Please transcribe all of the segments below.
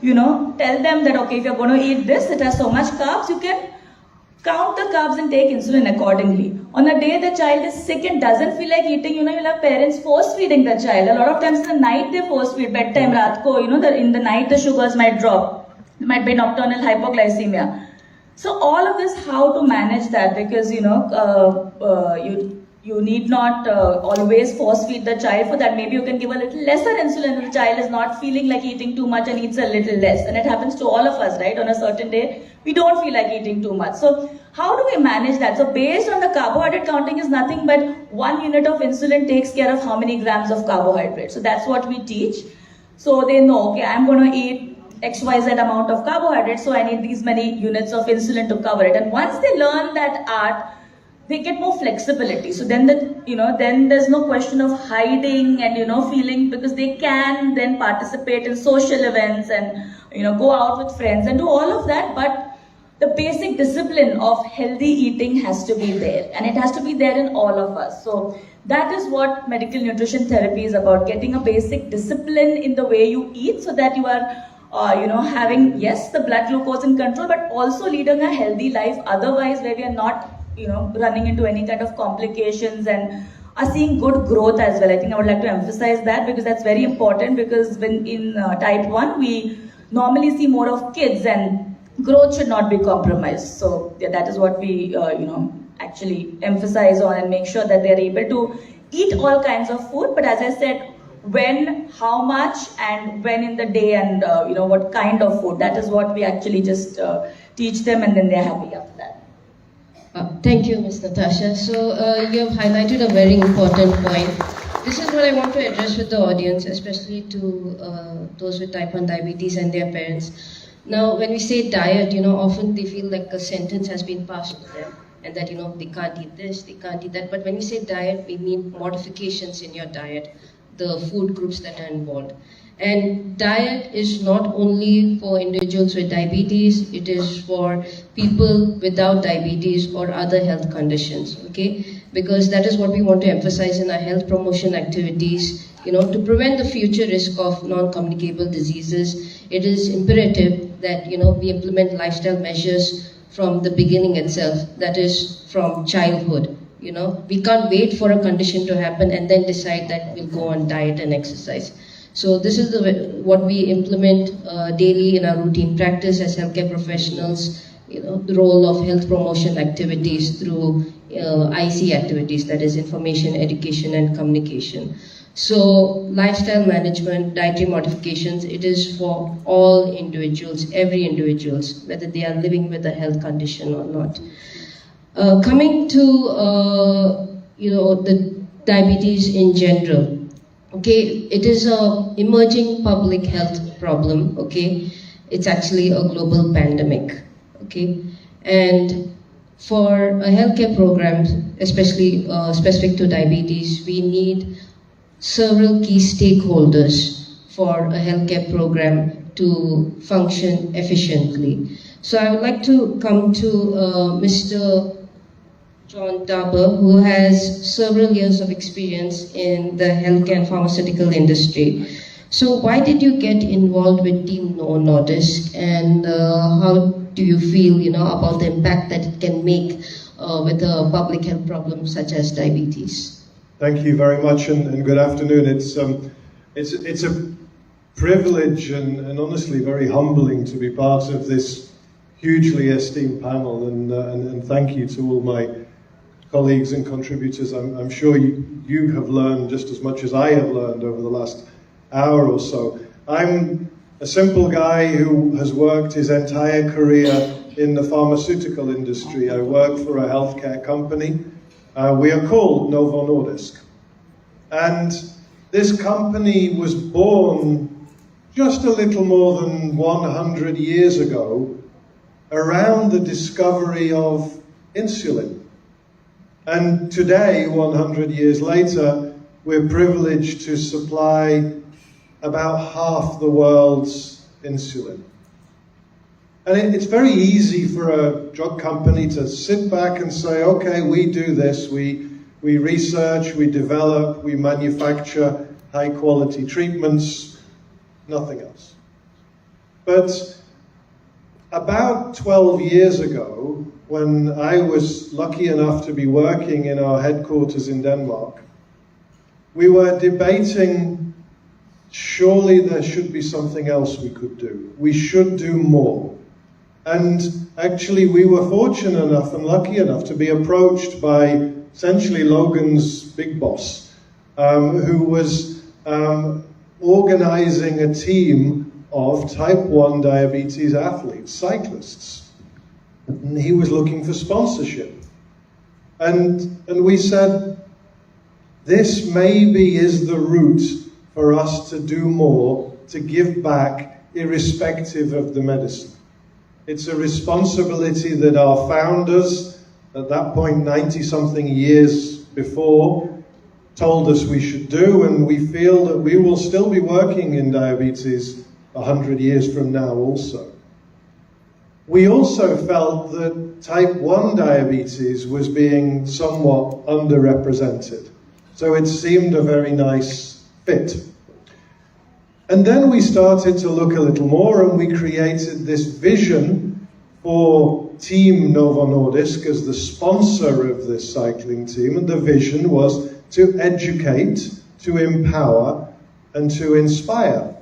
tell them that, okay, if you're going to eat this, it has so much carbs, you can count the carbs and take insulin accordingly. On the day the child is sick and doesn't feel like eating, you'll have parents force feeding the child. A lot of times in the night they force feed, bedtime, raat ko, in the night the sugars might drop. There might be nocturnal hypoglycemia. So all of this, how to manage that, because you need not always force feed the child for that. Maybe you can give a little lesser insulin if the child is not feeling like eating too much and eats a little less. And it happens to all of us, right? On a certain day, we don't feel like eating too much. So how do we manage that? So based on the carbohydrate counting is nothing but 1 unit of insulin takes care of how many grams of carbohydrate. So that's what we teach. So they know, okay, I'm going to eat XYZ amount of carbohydrates, so I need these many units of insulin to cover it. And once they learn that art, they get more flexibility. So then then there's no question of hiding and feeling, because they can then participate in social events and go out with friends and do all of that. But the basic discipline of healthy eating has to be there, and it has to be there in all of us. So that is what medical nutrition therapy is about, getting a basic discipline in the way you eat, so that you are having, yes, the blood glucose in control, but also leading a healthy life. Otherwise, where we are not, running into any kind of complications and are seeing good growth as well. I think I would like to emphasize that, because that's very important, because when in type 1, we normally see more of kids and growth should not be compromised. So yeah, that is what we, actually emphasize on and make sure that they are able to eat all kinds of food. But as I said, when, how much, and when in the day, and what kind of food. That is what we actually just teach them, and then they're happy after that. Thank you, Ms. Natasha. So you have highlighted a very important point. This is what I want to address with the audience, especially to those with type 1 diabetes and their parents. Now, when we say diet, often they feel like a sentence has been passed to them, and that, they can't eat this, they can't eat that. But when we say diet, we mean modifications in your diet, the food groups that are involved. And diet is not only for individuals with diabetes, it is for people without diabetes or other health conditions, okay? Because that is what we want to emphasize in our health promotion activities. To prevent the future risk of non-communicable diseases, it is imperative that, we implement lifestyle measures from the beginning itself, that is from childhood. We can't wait for a condition to happen and then decide that we'll go on diet and exercise. So this is what we implement daily in our routine practice as healthcare professionals, the role of health promotion activities through IC activities, that is information, education and communication. So lifestyle management, dietary modifications, it is for all individuals, every individuals, whether they are living with a health condition or not. Coming to the diabetes in general. Okay, it is an emerging public health problem, okay? It's actually a global pandemic, okay? And for a healthcare program, especially specific to diabetes, we need several key stakeholders for a healthcare program to function efficiently. So I would like to come to Mr. John Darber, who has several years of experience in the healthcare and pharmaceutical industry. So why did you get involved with Team Novo Nordisk, and how do you feel, about the impact that it can make with a public health problem such as diabetes? Thank you very much, and good afternoon. It's a privilege and honestly very humbling to be part of this hugely esteemed panel, and thank you to all my colleagues and contributors. I'm sure you have learned just as much as I have learned over the last hour or so. I'm a simple guy who has worked his entire career in the pharmaceutical industry. I work for a healthcare company. We are called Novo Nordisk. And this company was born just a little more than 100 years ago around the discovery of insulin. And today, 100 years later, we're privileged to supply about half the world's insulin. And it's very easy for a drug company to sit back and say, okay, we do this, we research, we develop, we manufacture high quality treatments, nothing else. But about 12 years ago, when I was lucky enough to be working in our headquarters in Denmark, we were debating, surely there should be something else we could do. We should do more. And actually we were fortunate enough and lucky enough to be approached by essentially Logan's big boss, who was organizing a team of type 1 diabetes athletes, cyclists. And he was looking for sponsorship. And we said, this maybe is the route for us to do more, to give back, irrespective of the medicine. It's a responsibility that our founders, at that point 90-something years before, told us we should do, and we feel that we will still be working in diabetes 100 years from now also. We also felt that type 1 diabetes was being somewhat underrepresented. So it seemed a very nice fit. And then we started to look a little more, and we created this vision for Team Novo Nordisk as the sponsor of this cycling team. And the vision was to educate, to empower, and to inspire.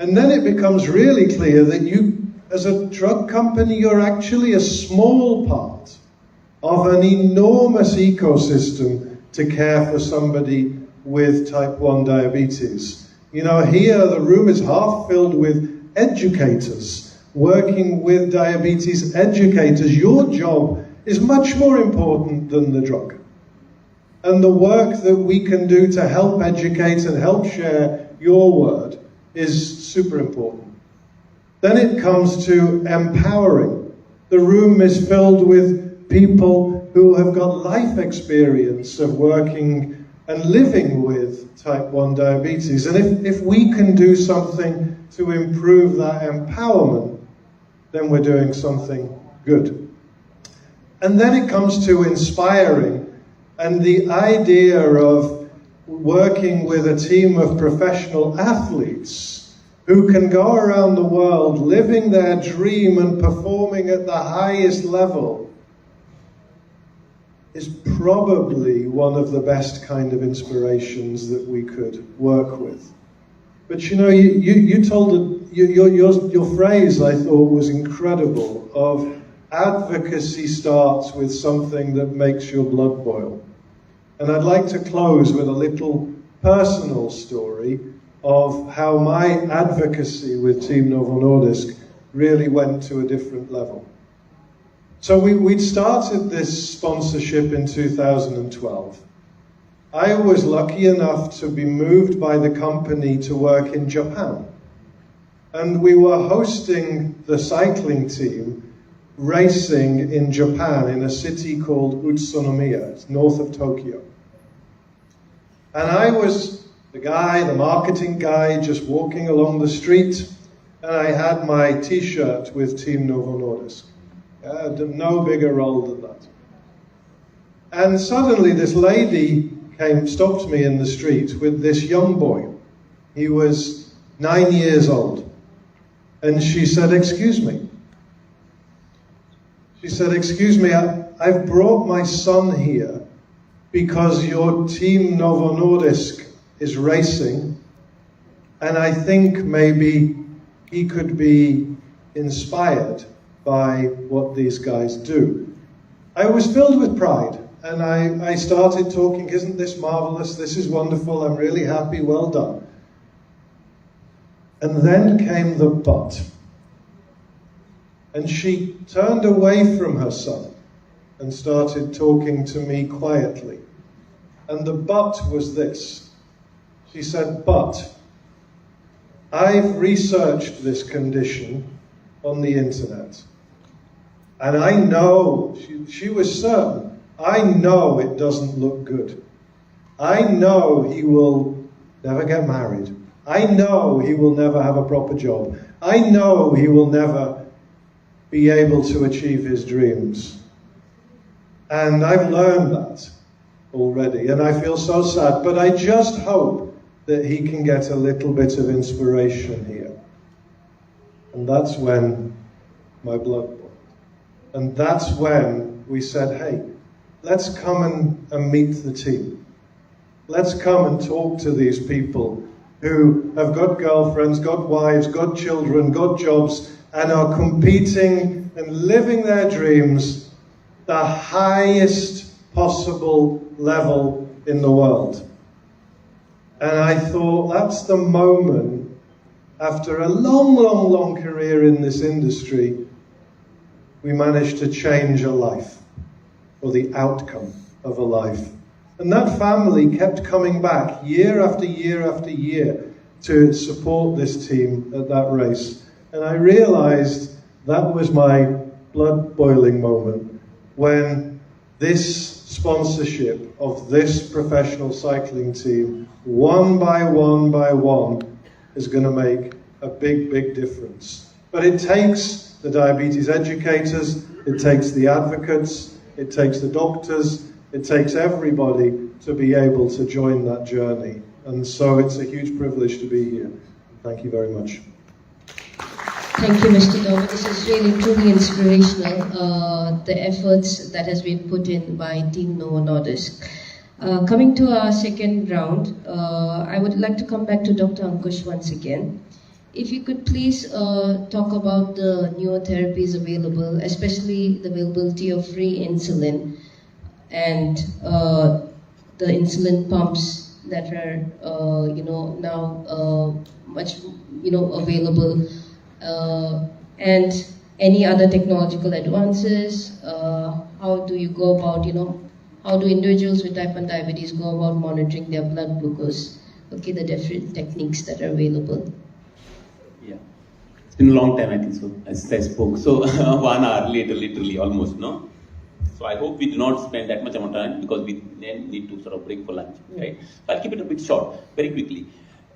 And then it becomes really clear that you, as a drug company, you're actually a small part of an enormous ecosystem to care for somebody with type 1 diabetes. You know, here the room is half filled with educators, working with diabetes educators. Your job is much more important than the drug. And the work that we can do to help educate and help share your word is super important. Then it comes to empowering. The room is filled with people who have got life experience of working and living with type 1 diabetes. And if we can do something to improve that empowerment, then we're doing something good. And then it comes to inspiring, and the idea of working with a team of professional athletes who can go around the world living their dream and performing at the highest level is probably one of the best kind of inspirations that we could work with. But you know, you told your phrase, I thought, was incredible, of advocacy starts with something that makes your blood boil. And I'd like to close with a little personal story of how my advocacy with Team Novo Nordisk really went to a different level. So we'd started this sponsorship in 2012. I was lucky enough to be moved by the company to work in Japan. And we were hosting the cycling team racing in Japan in a city called Utsunomiya. It's north of Tokyo. And I was the marketing guy, just walking along the street, and I had my t-shirt with Team Novo Nordisk. No bigger role than that. And suddenly this lady stopped me in the street with this young boy. He was 9 years old. And she said, "Excuse me." She said, "Excuse me, I've brought my son here because your Team Novo Nordisk is racing, and I think maybe he could be inspired by what these guys do." I was filled with pride, and I started talking, "Isn't this marvelous? This is wonderful. I'm really happy. Well done." And then came the but. And she turned away from her son and started talking to me quietly. And the but was this. She said, "But I've researched this condition on the internet. And I know," she was certain, "I know it doesn't look good. I know he will never get married. I know he will never have a proper job. I know he will never be able to achieve his dreams. And I've learned that already, and I feel so sad, but I just hope that he can get a little bit of inspiration here." And that's when my blood boiled. And that's when we said, hey, let's come and meet the team. Let's come and talk to these people who have got girlfriends, got wives, got children, got jobs, and are competing and living their dreams the highest possible level in the world. And I thought, that's the moment, after a long career in this industry, we managed to change a life, or the outcome of a life. And that family kept coming back year after year after year to support this team at that race. And I realized that was my blood-boiling moment, when this sponsorship of this professional cycling team, one by one, is going to make a big difference. But it takes the diabetes educators, it takes the advocates, it takes the doctors, it takes everybody to be able to join that journey. And so it's a huge privilege to be here. Thank you very much. Thank you, Mr. Novo. This is really truly inspirational, the efforts that has been put in by Team Novo Nordisk. Coming to our second round, I would like to come back to Dr. Ankush once again. If you could please talk about the newer therapies available, especially the availability of free insulin and the insulin pumps that are now much available, and any other technological advances. How do you go about, how do individuals with type 1 diabetes go about monitoring their blood glucose? Okay, the different techniques that are available. Yeah, it's been a long time, I think so, as I spoke. So 1 hour later, literally, almost, no? So I hope we do not spend that much amount of time, because we then need to sort of break for lunch, right? So I'll keep it a bit short, very quickly.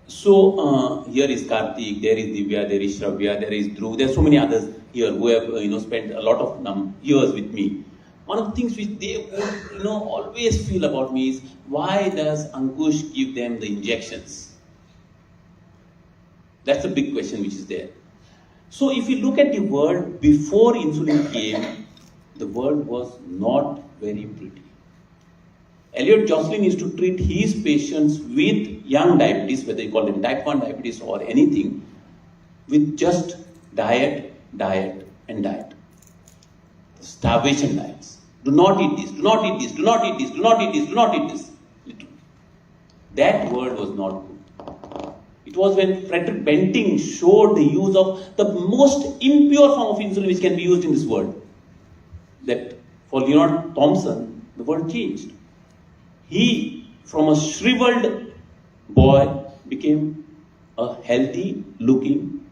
So here is Karthik, there is Divya, there is Shravya, there is Dhruv, there are so many others here who have spent a lot of years with me. One of the things which they would always feel about me is, why does Ankush give them the injections? That's a big question which is there. So if you look at the world before insulin came, the world was not very pretty. Elliot Jocelyn used to treat his patients with young diabetes, whether you call them type 1 diabetes or anything, with just diet, and diet. Starvation diets. Do not eat this, do not eat this, do not eat this, do not eat this, do not eat this. Literally. That word was not good. It was when Frederick Banting showed the use of the most impure form of insulin which can be used in this world, that for Leonard Thompson, the world changed. He, from a shriveled boy, became a healthy looking,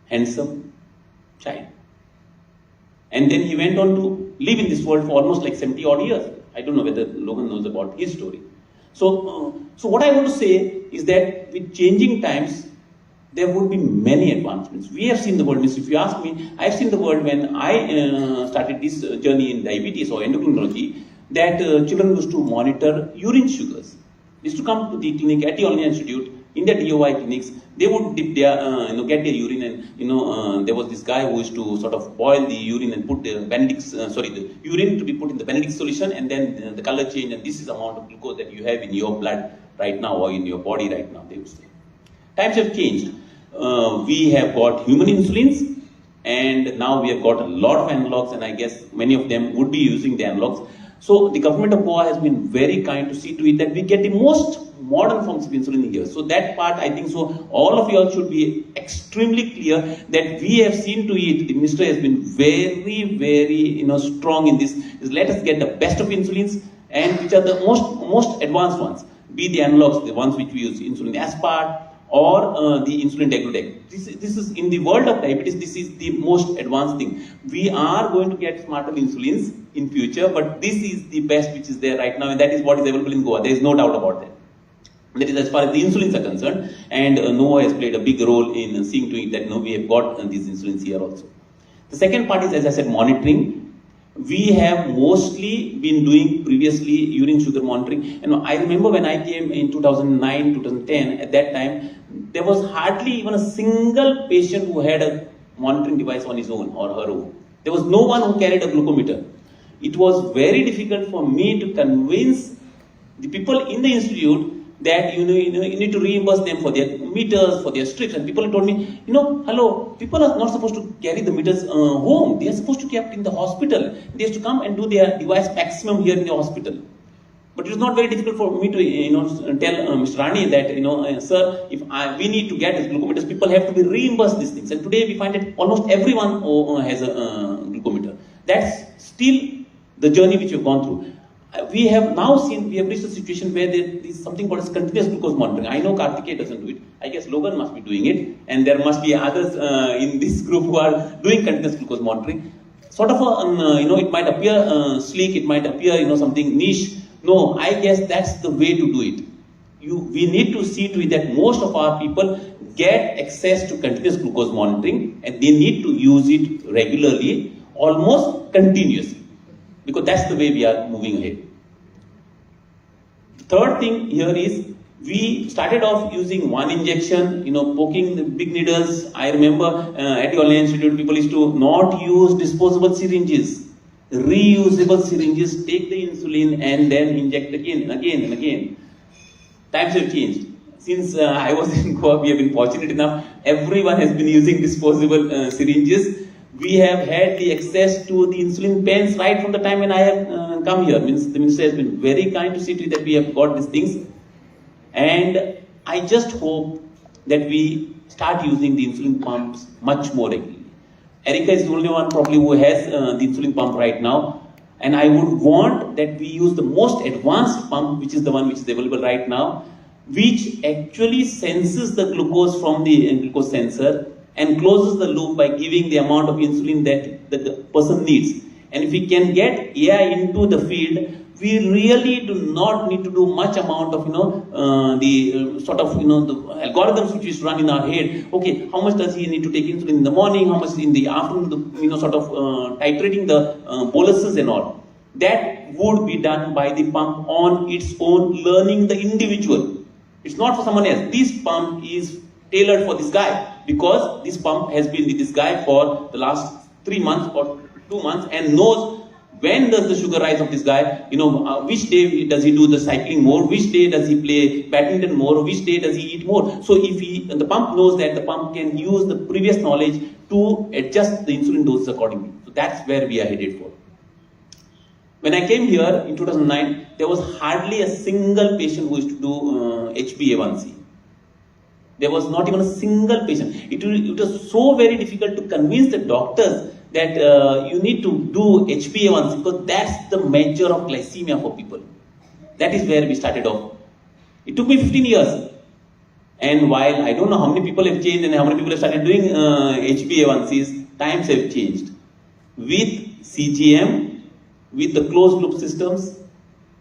handsome child. And then he went on to live in this world for almost like 70 odd years. I don't know whether Logan knows about his story. So what I want to say is that with changing times, there would be many advancements. We have seen the world. If you ask me, I have seen the world when I started this journey in diabetes or endocrinology, that children used to monitor urine sugars. They used to come to the clinic at the All India Institute, in the DOI clinics. They would dip their, get their urine, and there was this guy who used to sort of boil the urine and put the the urine to be put in the Benedict's solution, and then the color change, and this is the amount of glucose that you have in your blood right now or in your body right now, they would say. Times have changed. We have got human insulins, and now we have got a lot of analogs, and I guess many of them would be using the analogs. So the government of Goa has been very kind to see to it that we get the most modern forms of insulin here. So that part, I think so, all of you all should be extremely clear that we have seen to it, the minister has been very, very strong in this, is let us get the best of insulins, and which are the most advanced ones, be the analogs, the ones which we use, insulin aspart, or the insulin degludec. This is in the world of diabetes, this is the most advanced thing. We are going to get smarter insulins in future, but this is the best which is there right now, and that is what is available in Goa. There is no doubt about that. That is as far as the insulins are concerned, and Novo has played a big role in seeing to it that we have got these insulins here also. The second part is, as I said, monitoring. We have mostly been doing previously urine sugar monitoring, and I remember when I came in 2009, 2010, at that time, there was hardly even a single patient who had a monitoring device on his own or her own. There was no one who carried a glucometer. It was very difficult for me to convince the people in the institute that you need to reimburse them for their meters, for their strips. And people told me, hello, people are not supposed to carry the meters home. They are supposed to keep in the hospital. They have to come and do their device maximum here in the hospital. But it was not very difficult for me to tell Mr. Rani that sir, if we need to get these glucometers, people have to be reimbursed these things. And today we find that almost everyone has a glucometer. That's still the journey which we've gone through. We have reached a situation where there is something called as continuous glucose monitoring. I know Karthikeya doesn't do it. I guess Logan must be doing it. And there must be others in this group who are doing continuous glucose monitoring. Sort of it might appear sleek, it might appear, something niche. No, I guess that's the way to do it. We need to see to it that most of our people get access to continuous glucose monitoring and they need to use it regularly, almost continuously. Because that's the way we are moving ahead. The third thing here is we started off using one injection, poking the big needles. I remember at the online institute, people used to not use disposable syringes. Reusable syringes, take the insulin and then inject again and again and again. Times have changed. Since I was in Goa, we have been fortunate enough, everyone has been using disposable syringes. We have had the access to the insulin pens right from the time when I have come here. Means the minister has been very kind to see to it that we have got these things. And I just hope that we start using the insulin pumps much more regularly. Erica is the only one probably who has the insulin pump right now. And I would want that we use the most advanced pump, which is the one which is available right now, which actually senses the glucose from the glucose sensor and closes the loop by giving the amount of insulin that the person needs. And if we can get AI into the field, we really do not need to do much amount of, the algorithms which is run in our head. Okay, how much does he need to take insulin in the morning? How much in the afternoon? Titrating the boluses and all. That would be done by the pump on its own, learning the individual. It's not for someone else. This pump is tailored for this guy because this pump has been with this guy for the last 3 months or 2 months and knows when does the sugar rise of this guy, which day does he do the cycling more, which day does he play badminton more, which day does he eat more. So if the pump knows that, the pump can use the previous knowledge to adjust the insulin doses accordingly. So that's where we are headed for. When I came here in 2009, there was hardly a single patient who used to do HbA1c. There was not even a single patient. It was so very difficult to convince the doctors that you need to do HbA1c because that's the measure of glycemia for people. That is where we started off. It took me 15 years. And while I don't know how many people have changed and how many people have started doing HbA1cs, times have changed. With CGM, with the closed loop systems,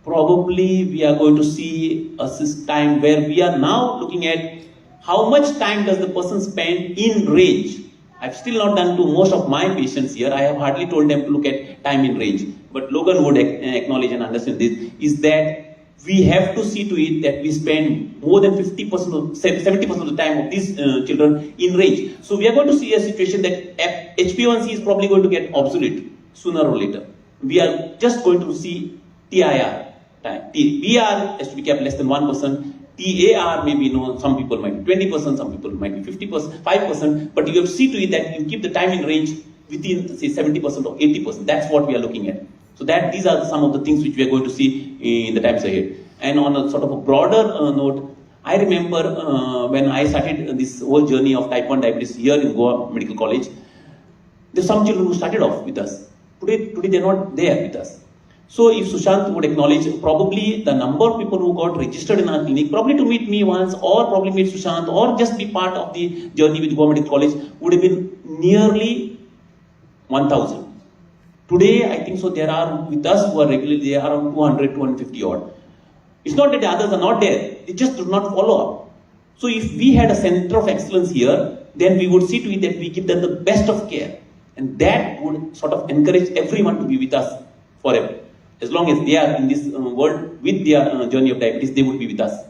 probably we are going to see a time where we are now looking at how much time does the person spend in range. I've still not done to most of my patients here. I have hardly told them to look at time in range. But Logan would acknowledge and understand this, is that we have to see to it that we spend more than 50% or 70% of the time of these children in range. So we are going to see a situation that HbA1c is probably going to get obsolete sooner or later. We are just going to see TIR time. TBR has to be kept less than 1%. TAR maybe, some people might be 20%, some people might be 50%, 5%, but you have to see to it that you keep the time in range within, say, 70% or 80%. That's what we are looking at. So these are some of the things which we are going to see in the times ahead. And on a sort of a broader note, I remember when I started this whole journey of type 1 diabetes here in Goa Medical College, there's some children who started off with us. Today they're not there with us. So if Sushant would acknowledge, probably the number of people who got registered in our clinic, probably to meet me once or probably meet Sushant or just be part of the journey with Goa Medical College would have been nearly 1,000. Today, I think so there are, with us who are regularly, they are around 200, 250 odd. It's not that the others are not there, they just do not follow up. So if we had a center of excellence here, then we would see to it that we give them the best of care. And that would sort of encourage everyone to be with us forever. As long as they are in this world with their journey of diabetes, they would be with us.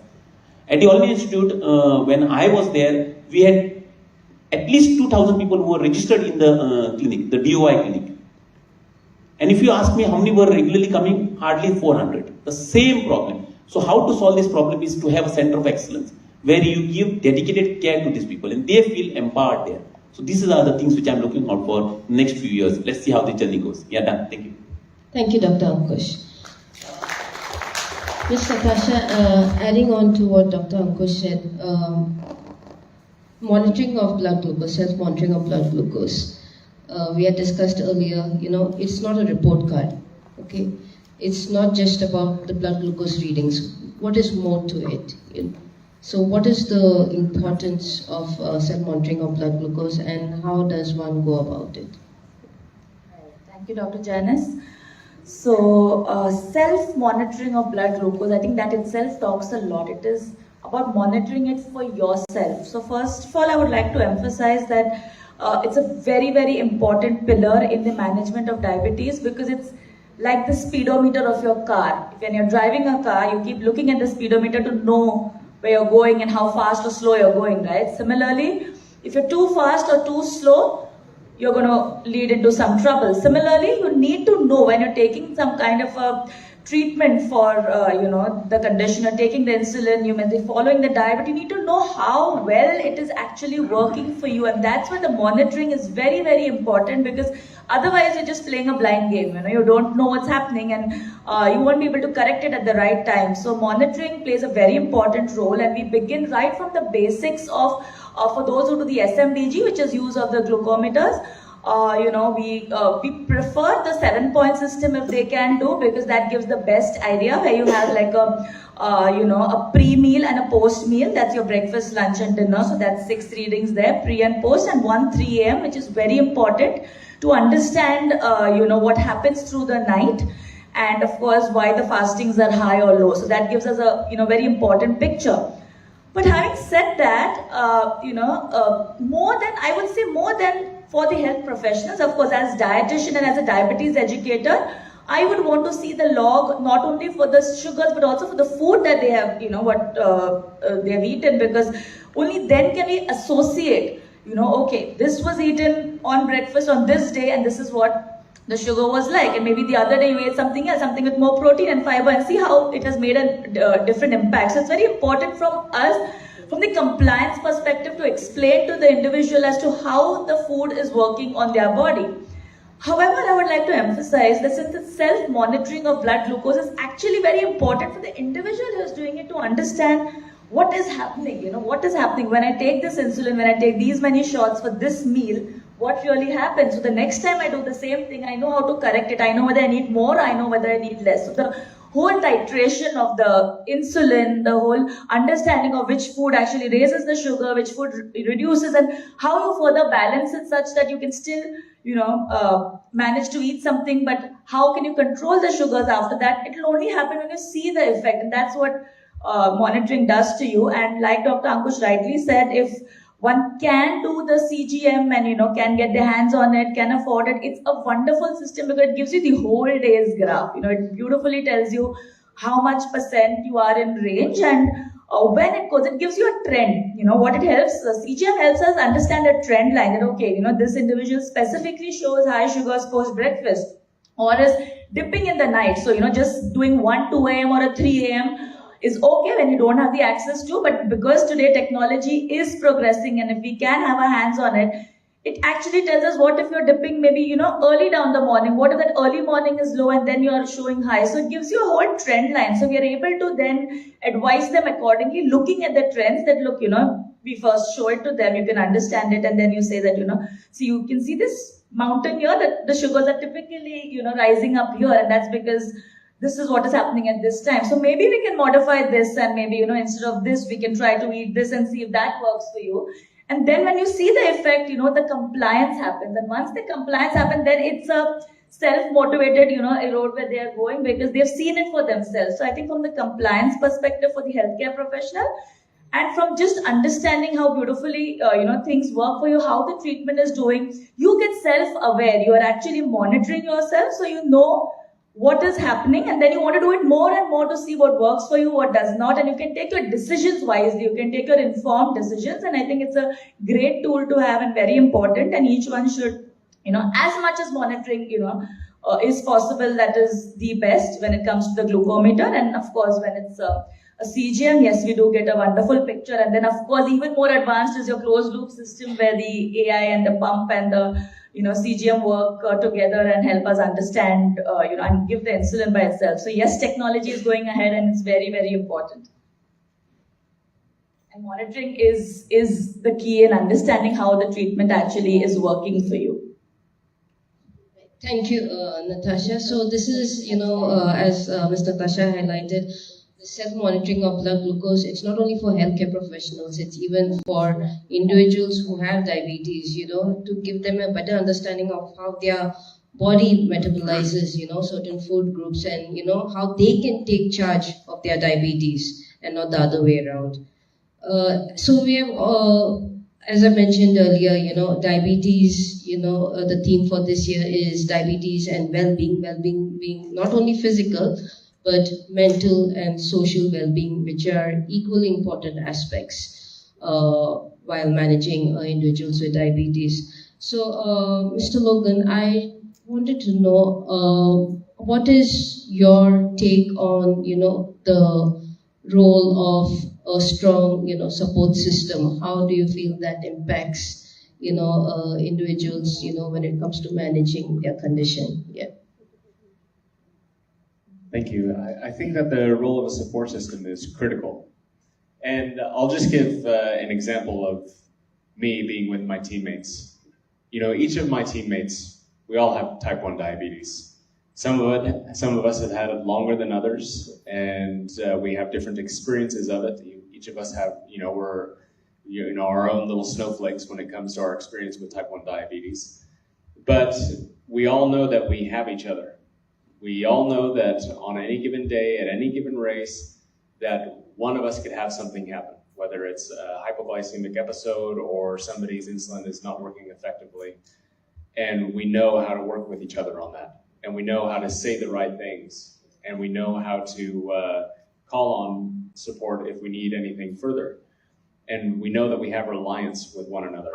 At the All India Institute, when I was there, we had at least 2,000 people who were registered in the clinic, the DOI clinic. And if you ask me how many were regularly coming, hardly 400. The same problem. So how to solve this problem is to have a center of excellence where you give dedicated care to these people and they feel empowered there. So these are the things which I'm looking out for next few years. Let's see how the journey goes. Yeah, done. Thank you. Thank you, Dr. Ankush. Ms. Natasha, adding on to what Dr. Ankush said, monitoring of blood glucose, self-monitoring of blood glucose. We had discussed earlier, it's not a report card, okay? It's not just about the blood glucose readings. What is more to it? So what is the importance of self-monitoring of blood glucose and how does one go about it? Thank you, Dr. Janice. So, self-monitoring of blood glucose, I think that itself talks a lot. It is about monitoring it for yourself. So first of all, I would like to emphasize that it's a very, very important pillar in the management of diabetes because it's like the speedometer of your car. When you're driving a car, you keep looking at the speedometer to know where you're going and how fast or slow you're going, right? Similarly, if you're too fast or too slow, you're going to lead into some trouble. Similarly, you need to know when you're taking some kind of a treatment for, the condition, you're taking the insulin, you may be following the diet, but you need to know how well it is actually working for you. And that's why the monitoring is very, very important because otherwise you're just playing a blind game. You don't know what's happening and you won't be able to correct it at the right time. So monitoring plays a very important role and we begin right from the basics of for those who do the SMDG, which is use of the glucometers. We prefer the 7-point system if they can do because that gives the best idea where you have like a pre-meal and a post-meal. That's your breakfast, lunch and dinner. So that's 6 readings there, pre and post, and 1 3 a.m. which is very important to understand what happens through the night and of course why the fastings are high or low. So that gives us a very important picture. But having said that, more than for the health professionals, of course, as dietitian and as a diabetes educator, I would want to see the log not only for the sugars but also for the food that they have, they have eaten, because only then can we associate, okay, this was eaten on breakfast on this day and this is what the sugar was like, and maybe the other day you ate something else, something with more protein and fiber, and see how it has made a different impact. So it's very important from us, from the compliance perspective, to explain to the individual as to how the food is working on their body. However, I would like to emphasize that since the self-monitoring of blood glucose is actually very important for the individual who is doing it to understand what is happening, what is happening when I take this insulin, when I take these many shots for this meal, what really happens. So the next time I do the same thing, I know how to correct it. I know whether I need more, I know whether I need less. So the whole titration of the insulin, the whole understanding of which food actually raises the sugar, which food reduces, and how you further balance it such that you can still, manage to eat something, but how can you control the sugars after that? It will only happen when you see the effect, and that's what monitoring does to you. And like Dr. Ankush rightly said, if one can do the CGM and can get their hands on it, can afford it, it's a wonderful system because it gives you the whole day's graph. It beautifully tells you how much % you are in range and when it goes, it gives you a trend. What it helps, CGM helps us understand a trend line that okay, this individual specifically shows high sugars post breakfast or is dipping in the night. So just doing 1 2 a.m. or a 3 a.m. is okay when you don't have the access to, but because today technology is progressing and if we can have our hands on it, it actually tells us what if you're dipping maybe, early down the morning, what if that early morning is low and then you're showing high. So it gives you a whole trend line. So we are able to then advise them accordingly, looking at the trends that look, we first show it to them, you can understand it and then you say that, so you can see this mountain here, that the sugars are typically, rising up here and that's because this is what is happening at this time. So maybe we can modify this and maybe, instead of this, we can try to eat this and see if that works for you. And then when you see the effect, the compliance happens. And once the compliance happens, then it's a self-motivated, a road where they are going because they've seen it for themselves. So I think from the compliance perspective for the healthcare professional and from just understanding how beautifully, things work for you, how the treatment is doing, you get self-aware. You are actually monitoring yourself so you know what is happening, and then you want to do it more and more to see what works for you, what does not, and you can take your decisions wisely, you can take your informed decisions, and I think it's a great tool to have and very important, and each one should, as much as monitoring, is possible, that is the best when it comes to the glucometer, and of course when it's a CGM, yes, we do get a wonderful picture, and then of course even more advanced is your closed loop system where the AI and the pump and the CGM work together and help us understand, and give the insulin by itself. So yes, technology is going ahead and it's very, very important. And monitoring is the key in understanding how the treatment actually is working for you. Thank you, Natasha. So this is, as Ms. Natasha highlighted, the self-monitoring of blood glucose, it's not only for healthcare professionals, it's even for individuals who have diabetes, to give them a better understanding of how their body metabolizes, certain food groups, and, how they can take charge of their diabetes and not the other way around. So we have, as I mentioned earlier, diabetes, the theme for this year is diabetes and well-being being not only physical, but mental and social well-being, which are equally important aspects while managing individuals with diabetes. So, Mr. Logan, I wanted to know what is your take on, the role of a strong, support system? How do you feel that impacts, individuals, when it comes to managing their condition? Yeah. Thank you. I think that the role of a support system is critical. And I'll just give an example of me being with my teammates. Each of my teammates, we all have type 1 diabetes. Some of us have had it longer than others, and we have different experiences of it. Each of us have, we're our own little snowflakes when it comes to our experience with type 1 diabetes. But we all know that we have each other. We all know that on any given day, at any given race, that one of us could have something happen, whether it's a hypoglycemic episode or somebody's insulin is not working effectively. And we know how to work with each other on that. And we know how to say the right things. And we know how to call on support if we need anything further. And we know that we have reliance with one another.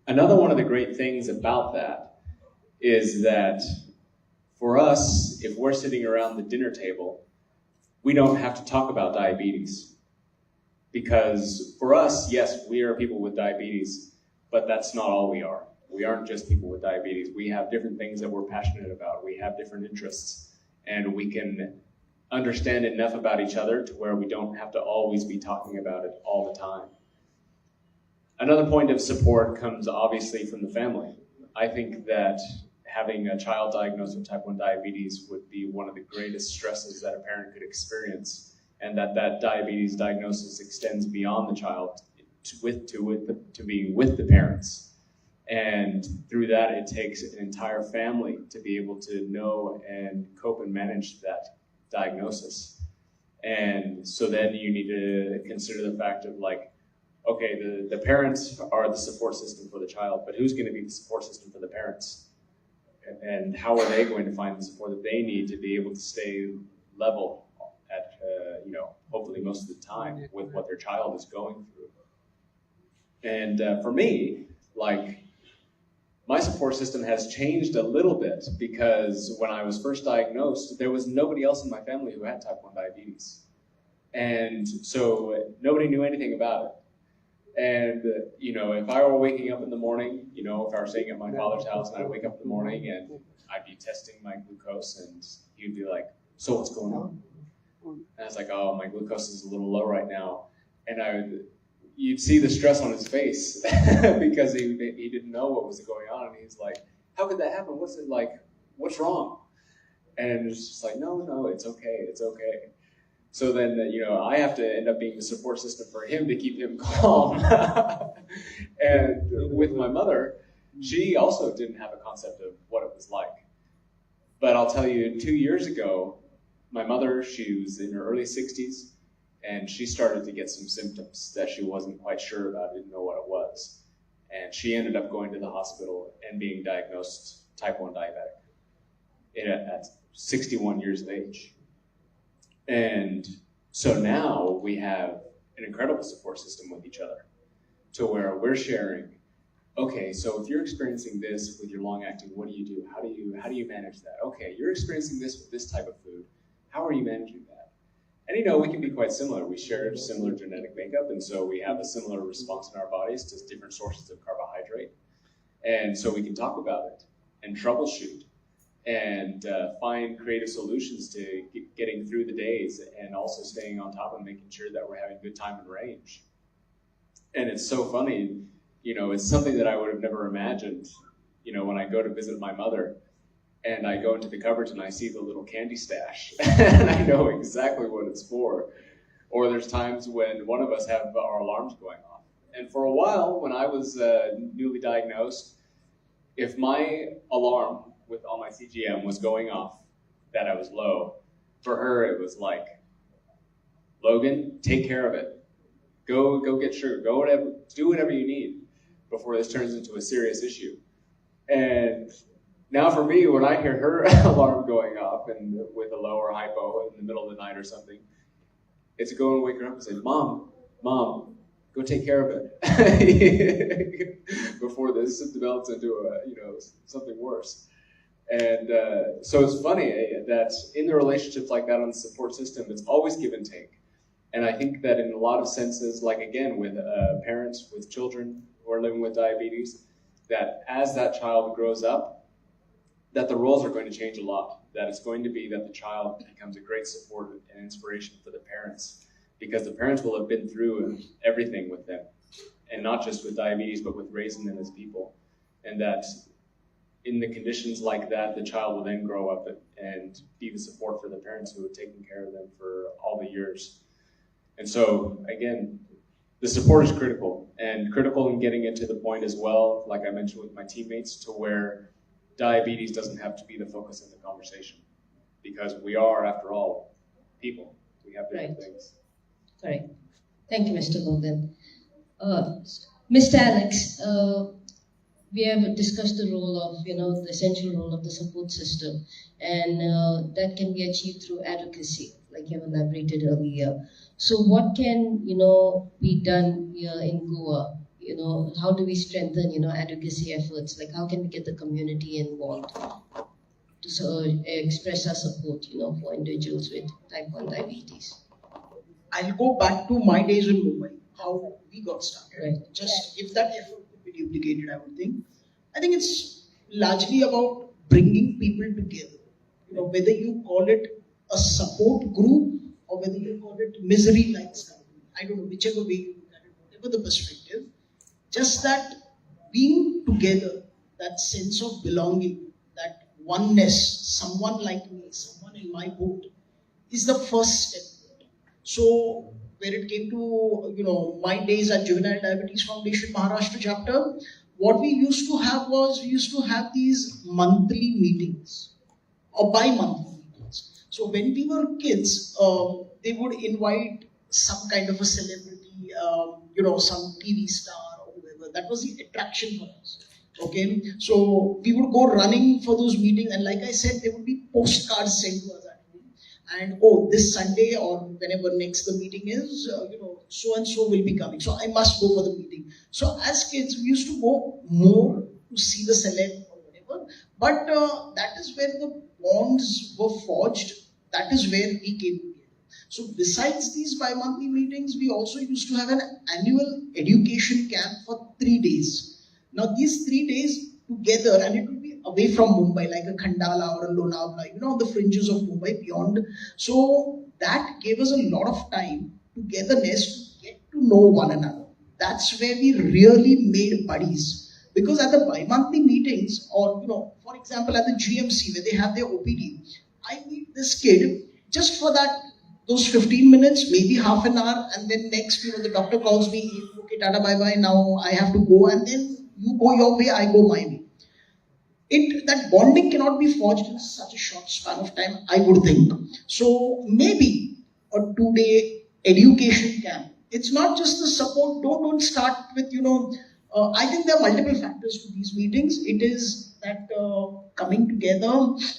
Another one of the great things about that is that for us, if we're sitting around the dinner table, we don't have to talk about diabetes. Because for us, yes, we are people with diabetes, but that's not all we are. We aren't just people with diabetes. We have different things that we're passionate about. We have different interests, and we can understand enough about each other to where we don't have to always be talking about it all the time. Another point of support comes obviously from the family. I think that having a child diagnosed with type 1 diabetes would be one of the greatest stresses that a parent could experience, and that diabetes diagnosis extends beyond the child to being with the parents. And through that, it takes an entire family to be able to know and cope and manage that diagnosis. And so then you need to consider the fact of okay, the parents are the support system for the child, but who's going to be the support system for the parents? And how are they going to find the support that they need to be able to stay level at, hopefully most of the time with what their child is going through? And for me, my support system has changed a little bit because when I was first diagnosed, there was nobody else in my family who had type 1 diabetes. And so nobody knew anything about it. And, if I were waking up in the morning, if I were staying at my father's house and I'd wake up in the morning and I'd be testing my glucose and he'd be like, so what's going on? And I was like, oh, my glucose is a little low right now. And you'd see the stress on his face because he didn't know what was going on. And he's like, how could that happen? What's it like? What's wrong? And it's just like, no, it's okay. It's okay. So then, I have to end up being the support system for him to keep him calm. And with my mother, she also didn't have a concept of what it was like. But I'll tell you, 2 years ago, my mother, she was in her early 60s, and she started to get some symptoms that she wasn't quite sure about, didn't know what it was. And she ended up going to the hospital and being diagnosed type 1 diabetic. at 61 years of age. And so now we have an incredible support system with each other to where we're sharing, okay, so if you're experiencing this with your long-acting, what do you do? How do you manage that? Okay, you're experiencing this with this type of food. How are you managing that? And we can be quite similar. We share similar genetic makeup, and so we have a similar response in our bodies to different sources of carbohydrate. And so we can talk about it and troubleshoot and find creative solutions to getting through the days, and also staying on top and making sure that we're having good time and range. And it's so funny, it's something that I would have never imagined, when I go to visit my mother and I go into the cupboards and I see the little candy stash and I know exactly what it's for. Or there's times when one of us have our alarms going off. And for a while, when I was newly diagnosed, if my alarm on my CGM was going off, that I was low, for her it was like, Logan, take care of it. Go get sugar. Do whatever you need before this turns into a serious issue. And now for me, when I hear her alarm going off and with a low or hypo in the middle of the night or something, it's to go and wake her up and say, Mom, go take care of it before this develops into something worse. And so it's funny that in the relationships like that on the support system, it's always give and take. And I think that in a lot of senses, like again, with parents, with children who are living with diabetes, that as that child grows up, that the roles are going to change a lot. That it's going to be that the child becomes a great support and inspiration for the parents, because the parents will have been through everything with them, and not just with diabetes, but with raising them as people. And that in the conditions like that, the child will then grow up and be the support for the parents who have taken care of them for all the years. And so, again, the support is critical, and critical in getting it to the point as well, like I mentioned with my teammates, to where diabetes doesn't have to be the focus of the conversation, because we are, after all, people. We have different things. Correct. Thank you, Mr. Logan. Mr. Alex, we have discussed the role of, the essential role of the support system, and that can be achieved through advocacy, like you have elaborated earlier. So what can, be done here in Goa? How do we strengthen, advocacy efforts? Like, how can we get the community involved to express our support, for individuals with type 1 diabetes? I'll go back to my days in Mumbai, how we got started. Right. Just if that effort could be duplicated, I would think. I think it's largely about bringing people together. Whether you call it a support group or whether you call it misery likes company. I don't know, whichever way you look at it, whatever the perspective. Just that being together, that sense of belonging, that oneness, someone like me, someone in my boat, is the first step. So, where it came to, my days at Juvenile Diabetes Foundation Maharashtra chapter, what we used to have was, we used to have these monthly meetings, or bi-monthly meetings. So when we were kids, they would invite some kind of a celebrity, some TV star or whoever. That was the attraction for us. Okay, so we would go running for those meetings, and like I said, there would be postcards sent to us. And this Sunday or whenever next the meeting is, so and so will be coming. So I must go for the meeting. So as kids, we used to go more to see the celeb or whatever. But that is where the bonds were forged. That is where we came together. So besides these bi-monthly meetings, we also used to have an annual education camp for 3 days. Now these 3 days together, and it would be away from Mumbai, like a Khandala or a Lonavala, the fringes of Mumbai beyond. So that gave us a lot of time, togetherness, to get to know one another. That's where we really made buddies. Because at the bi-monthly meetings, or for example at the GMC where they have their OPD, I meet this kid just for those 15 minutes, maybe half an hour, and then next, the doctor calls me, okay, tata, bye-bye, now I have to go, and then you go your way, I go my way. That bonding cannot be forged in such a short span of time, I would think. So maybe a 2-day education camp. It's not just the support. Don't start with I think there are multiple factors to these meetings. It is that coming together,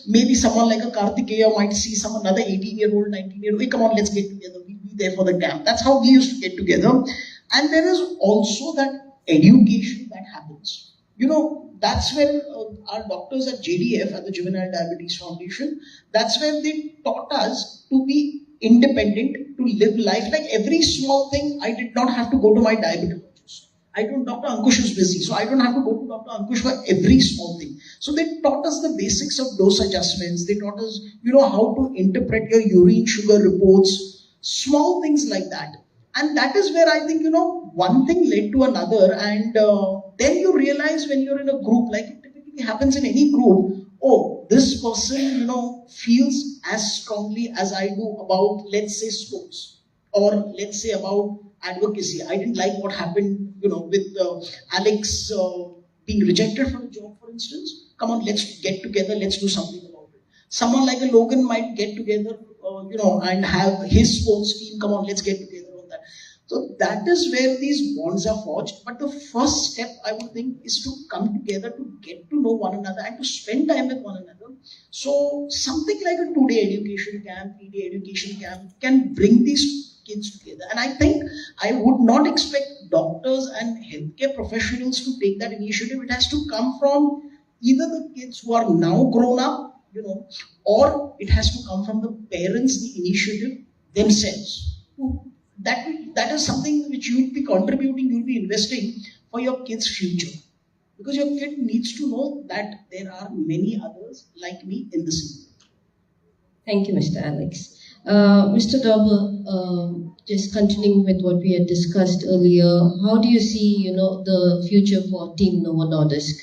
maybe someone like a Kartikeya might see another 18-year-old, 19-year-old, hey, come on, let's get together. We'll be there for the camp. That's how we used to get together. And there is also that education that happens. You know, that's where our doctors at JDF, at the Juvenile Diabetes Foundation, that's where they taught us to be independent, to live life. Like every small thing, I did not have to go to my diabetic. Dr. Ankush is busy, so I don't have to go to Dr. Ankush for every small thing. So they taught us the basics of dose adjustments. They taught us, how to interpret your urine sugar reports, small things like that. And that is where I think, one thing led to another. And then you realize when you're in a group, like it typically happens in any group, oh, this person, feels as strongly as I do about, let's say, sports, or let's say about advocacy. I didn't like what happened, with Alex being rejected from the job, for instance. Come on, let's get together, let's do something about it. Someone like a Logan might get together, and have his sports team. Come on, let's get together on that. So that is where these bonds are forged. But the first step, I would think, is to come together, to get to know one another, and to spend time with one another. So something like a 2-day education camp, 3-day education camp can bring these kids together. And I think I would not expect doctors and healthcare professionals to take that initiative. It has to come from either the kids who are now grown up, or it has to come from the parents, the initiative themselves. That is something which you will be contributing, you will be investing for your kid's future. Because your kid needs to know that there are many others like me in the city. Thank you, Mr. Alex. Mr. Dauber, just continuing with what we had discussed earlier, how do you see, the future for Team Novo Nordisk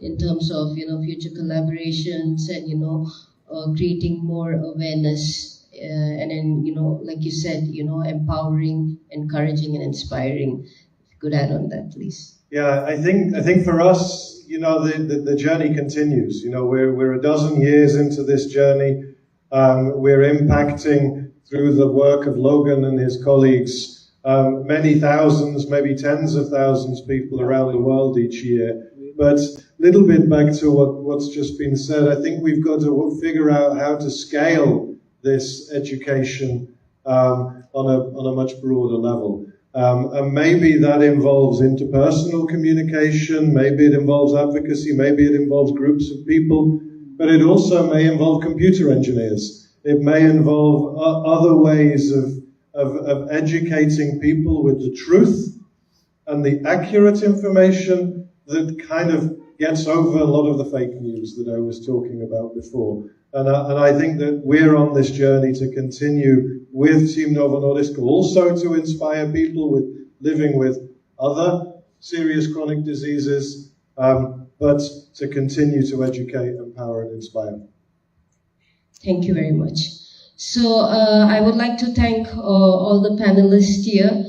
in terms of, future collaborations and, creating more awareness and then, like you said, empowering, encouraging, and inspiring? If you could add on that, please. Yeah, I think for us, the journey continues. We're a dozen years into this journey. We're impacting through the work of Logan and his colleagues many thousands, maybe tens of thousands of people around the world each year. But a little bit back to what's just been said, I think we've got to figure out how to scale this education on a much broader level. And maybe that involves interpersonal communication, maybe it involves advocacy, maybe it involves groups of people. But it also may involve computer engineers. It may involve other ways of educating people with the truth and the accurate information that kind of gets over a lot of the fake news that I was talking about before. And I think that we're on this journey to continue with Team Novo Nordisk, also to inspire people with living with other serious chronic diseases, but to continue to educate, empower, and inspire. Thank you very much. So I would like to thank all the panelists here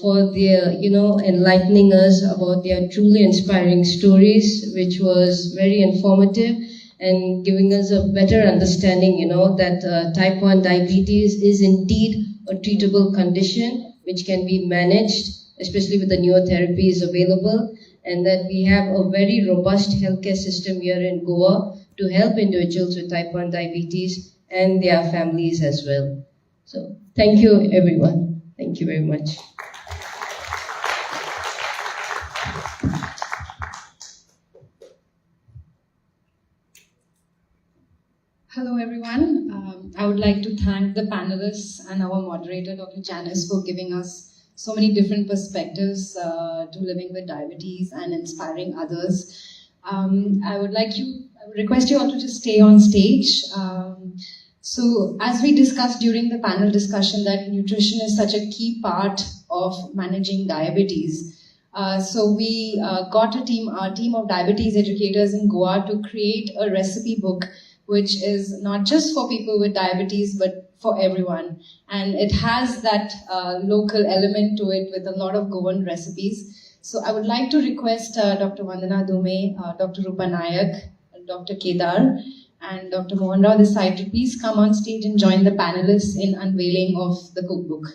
for their, enlightening us about their truly inspiring stories, which was very informative and giving us a better understanding, that type 1 diabetes is indeed a treatable condition which can be managed, especially with the newer therapies available, and that we have a very robust healthcare system here in Goa to help individuals with type 1 diabetes and their families as well. So thank you, everyone. Thank you very much. Hello, everyone. I would like to thank the panelists and our moderator, Dr. Janice, for giving us so many different perspectives to living with diabetes and inspiring others. I would request you all to just stay on stage. So as we discussed during the panel discussion that nutrition is such a key part of managing diabetes. So we got a team of diabetes educators in Goa to create a recipe book which is not just for people with diabetes, but for everyone. And it has that local element to it with a lot of Goan recipes. So I would like to request Dr. Vandana Dume, Dr. Rupa Nayak, Dr. Kedar, and Dr. Mohan Rao Desai to please come on stage and join the panelists in unveiling of the cookbook.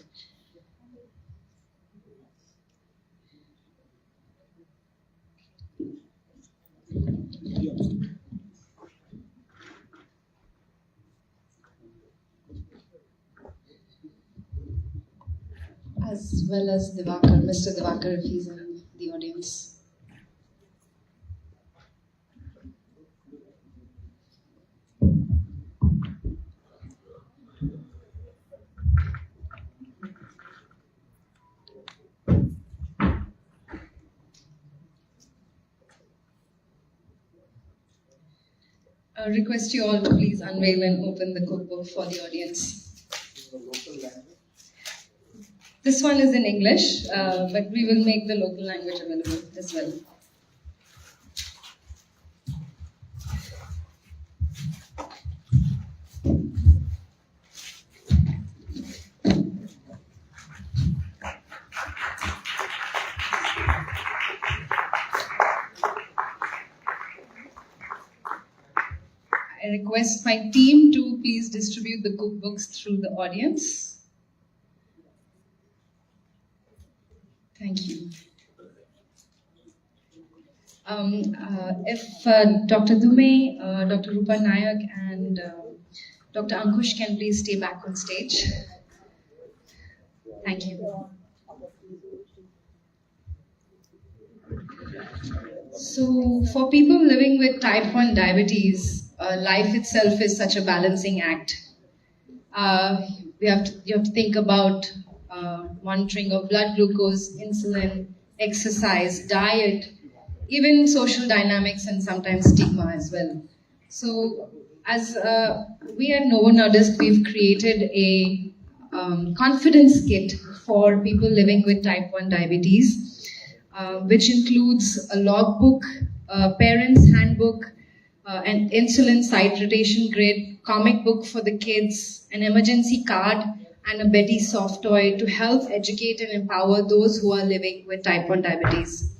as well as Divakar, Mr. Divakar, if he's in the audience. I request you all to please unveil and open the cookbook for the audience. This one is in English, but we will make the local language available as well. I request my team to please distribute the cookbooks through the audience. Thank you. If Dr. Dume, Dr. Rupa Nayak, and Dr. Ankush can please stay back on stage. Thank you. So, for people living with type 1 diabetes, life itself is such a balancing act. You have to think about monitoring of blood glucose, insulin, exercise, diet, even social dynamics, and sometimes stigma as well. So, as we at Novo Nordisk, we've created a confidence kit for people living with type 1 diabetes, which includes a logbook, a parent's handbook, an insulin site rotation grid, comic book for the kids, an emergency card, and a Betty soft toy to help educate and empower those who are living with type 1 diabetes.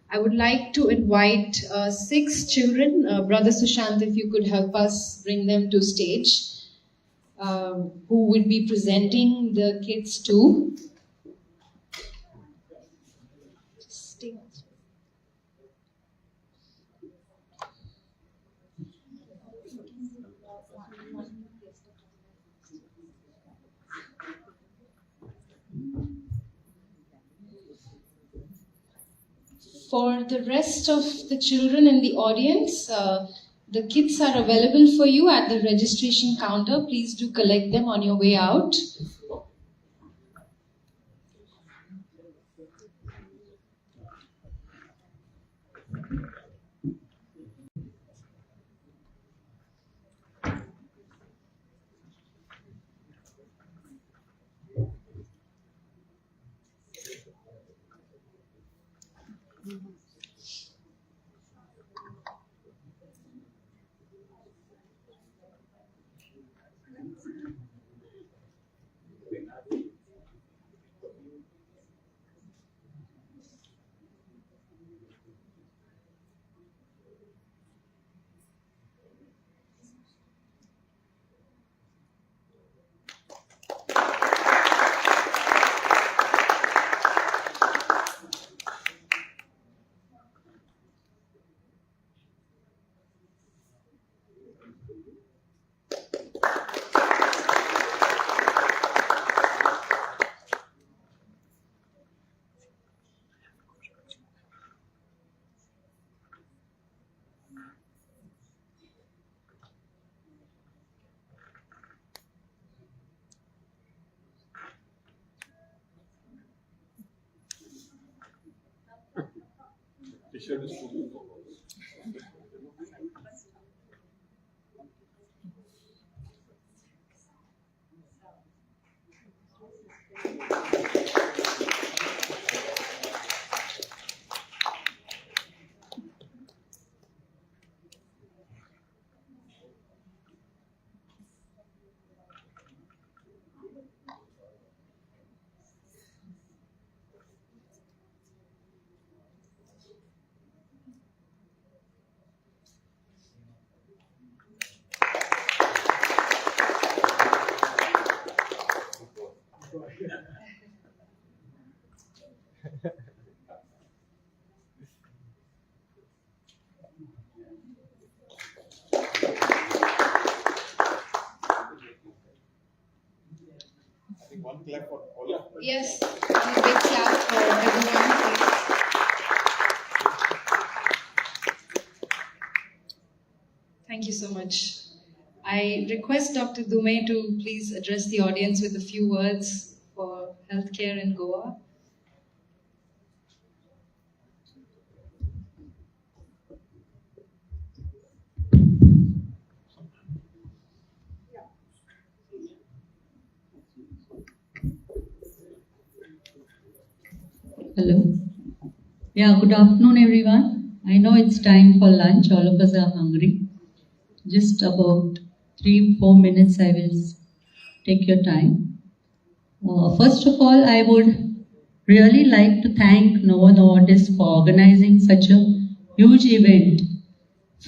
I would like to invite 6 children. Brother Sushant, if you could help us bring them to stage, who would be presenting the kits too. For the rest of the children in the audience, the kits are available for you at the registration counter. Please do collect them on your way out. clap for all of them. Yes, a big clap for everyone, please. Thank you so much. I request Dr. Dume to please address the audience with a few words for healthcare in Goa. Hello. Yeah, good afternoon, everyone. I know it's time for lunch. All of us are hungry. Just about 3-4 minutes, I will take your time. First of all, I would really like to thank Novo Nordisk for organizing such a huge event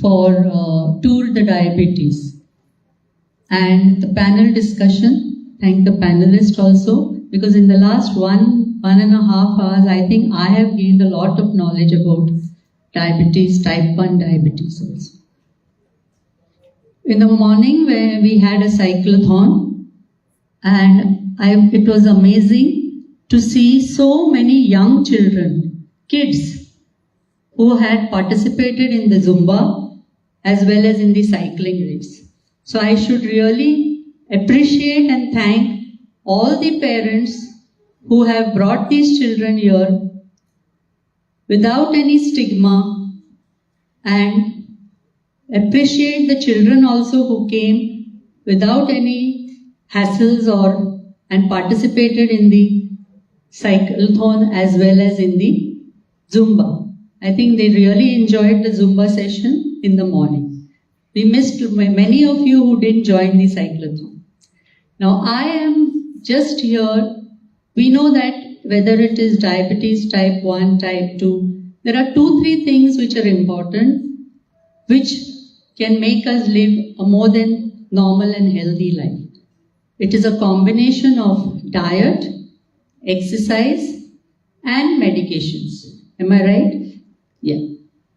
for Tour the Diabetes. And the panel discussion, thank the panelists also, because in the last 1.5 hours, I think I have gained a lot of knowledge about diabetes, type 1 diabetes also. In the morning where we had a cyclathon, and it was amazing to see so many young children, kids, who had participated in the Zumba as well as in the cycling race. So I should really appreciate and thank all the parents who have brought these children here without any stigma, and appreciate the children also who came without any hassles and participated in the cyclathon as well as in the Zumba. I think they really enjoyed the Zumba session in the morning. We missed many of you who didn't join the cyclathon. Now I am just here. We know that whether it is diabetes type 1, type 2, there are 2-3 things which are important, which can make us live a more than normal and healthy life. It is a combination of diet, exercise, and medications. Am I right? Yeah.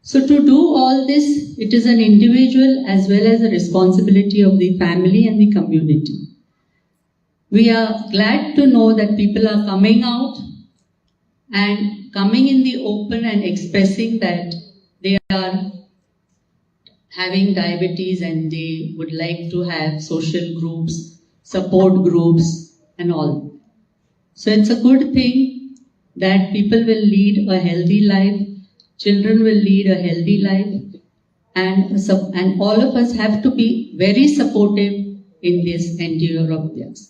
So to do all this, it is an individual as well as a responsibility of the family and the community. We are glad to know that people are coming out and coming in the open and expressing that they are having diabetes and they would like to have social groups, support groups and all. So it's a good thing that people will lead a healthy life, children will lead a healthy life, and all of us have to be very supportive in this endeavor of theirs.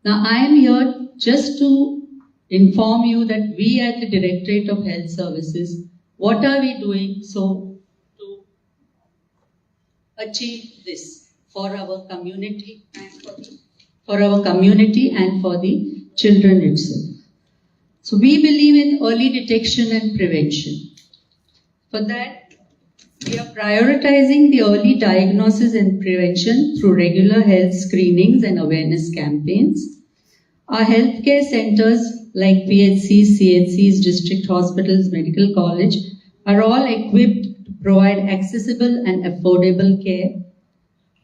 Now I am here just to inform you that we at the Directorate of Health Services, what are we doing to achieve this for our community and for the children itself. So we believe in early detection and prevention. For that, we are prioritizing the early diagnosis and prevention through regular health screenings and awareness campaigns. Our healthcare centers like PHCs, CHCs, district hospitals, medical college are all equipped to provide accessible and affordable care,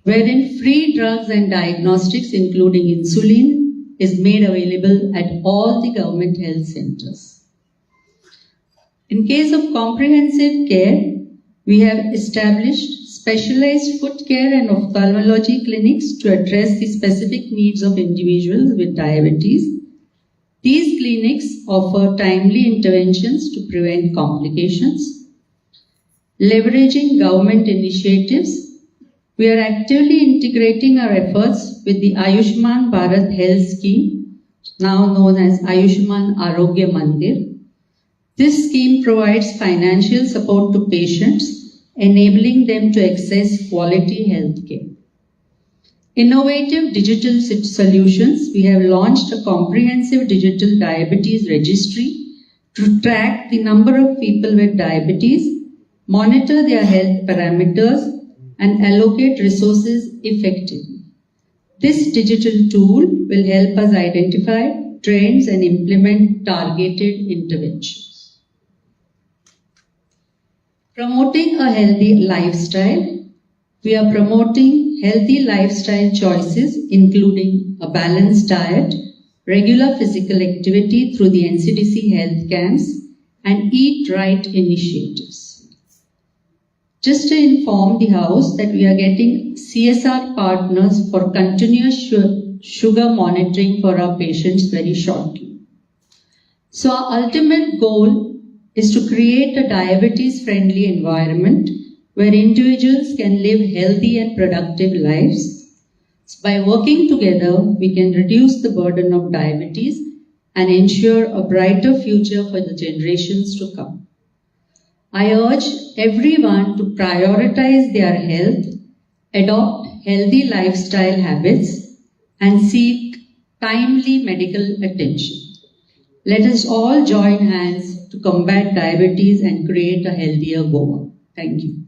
wherein free drugs and diagnostics including insulin is made available at all the government health centers. In case of comprehensive care, we have established specialized foot care and ophthalmology clinics to address the specific needs of individuals with diabetes. These clinics offer timely interventions to prevent complications. Leveraging government initiatives, we are actively integrating our efforts with the Ayushman Bharat Health Scheme, now known as Ayushman Arogya Mandir. This scheme provides financial support to patients, enabling them to access quality health care. Innovative digital solutions, we have launched a comprehensive digital diabetes registry to track the number of people with diabetes, monitor their health parameters, and allocate resources effectively. This digital tool will help us identify trends and implement targeted interventions. Promoting a healthy lifestyle, we are promoting healthy lifestyle choices including a balanced diet, regular physical activity through the NCDC health camps, and Eat Right initiatives. Just to inform the House that we are getting CSR partners for continuous sugar monitoring for our patients very shortly. So our ultimate goal is to create a diabetes-friendly environment where individuals can live healthy and productive lives. By working together, we can reduce the burden of diabetes and ensure a brighter future for the generations to come. I urge everyone to prioritize their health, adopt healthy lifestyle habits, and seek timely medical attention. Let us all join hands to combat diabetes and create a healthier Goa. Thank you.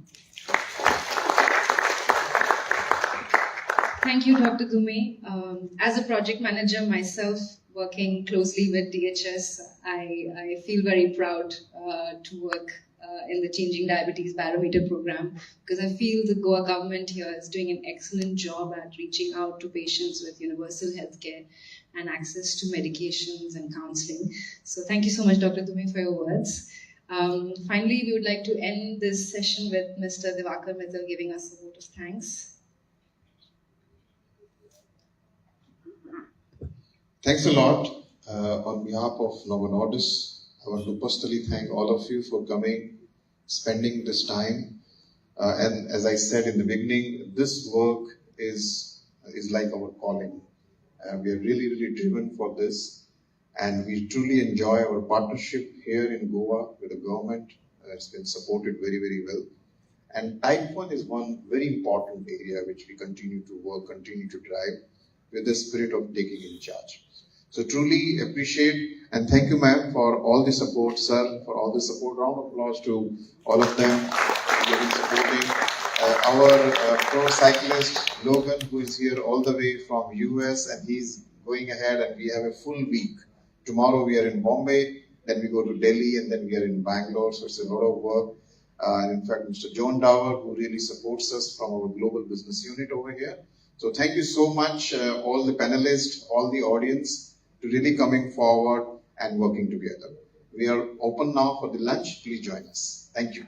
Thank you, Dr. Dume. As a project manager myself, working closely with DHS, I feel very proud to work in the Changing Diabetes Barometer program, because I feel the Goa government here is doing an excellent job at reaching out to patients with universal healthcare and access to medications and counseling. So thank you so much, Dr. Dume, for your words. Finally, we would like to end this session with Mr. Divakar Mittal giving us a vote of thanks. Thanks a lot. On behalf of Novo Nordisk, I want to personally thank all of you for coming, spending this time. And as I said in the beginning, this work is like our calling. We are really, really driven for this. And we truly enjoy our partnership here in Goa with the government. It's been supported very, very well. And type 1 is one very important area which we continue to work, continue to drive with the spirit of taking in charge. So truly appreciate and thank you, ma'am, for all the support, sir, for all the support. Round of applause to all of them supporting our pro cyclist Logan, who is here all the way from US, and he's going ahead, and we have a full week. Tomorrow we are in Bombay, then we go to Delhi, and then we are in Bangalore. So it's a lot of work. In fact, Mr. John Dower, who really supports us from our global business unit over here. So thank you so much, all the panelists, all the audience, to really coming forward and working together. We are open now for the lunch. Please join us. Thank you.